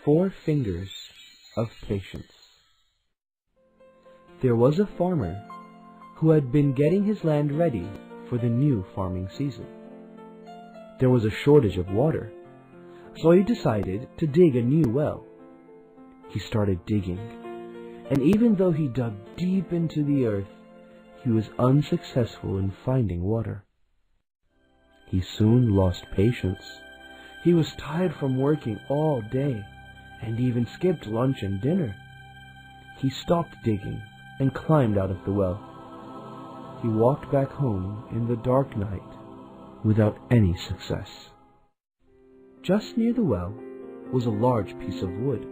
4 Fingers of Patience. There was a farmer who had been getting his land ready for the new farming season. There was a shortage of water, so he decided to dig a new well. He started digging, and even though he dug deep into the earth, he was unsuccessful in finding water. He soon lost patience. He was tired from working all day, and even skipped lunch and dinner. He stopped digging and climbed out of the well. He walked back home in the dark night without any success. Just near the well was a large piece of wood,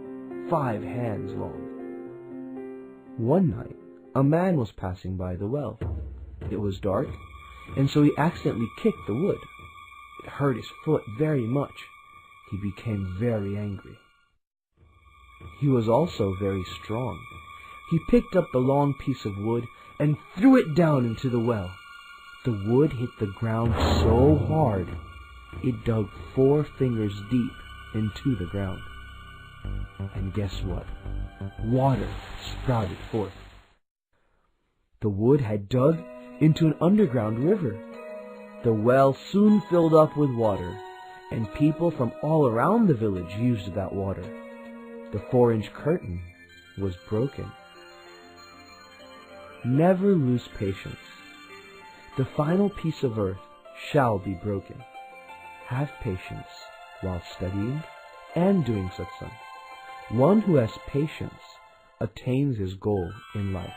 5 hands long. One night, a man was passing by the well. It was dark, and so he accidentally kicked the wood. It hurt his foot very much. He became very angry. He was also very strong. He picked up the long piece of wood and threw it down into the well. The wood hit the ground so hard, it dug 4 fingers deep into the ground. And guess what? Water sprouted forth. The wood had dug into an underground river. The well soon filled up with water, and people from all around the village used that water. The 4-inch curtain was broken. Never lose patience. The final piece of earth shall be broken. Have patience while studying and doing satsang. One who has patience attains his goal in life.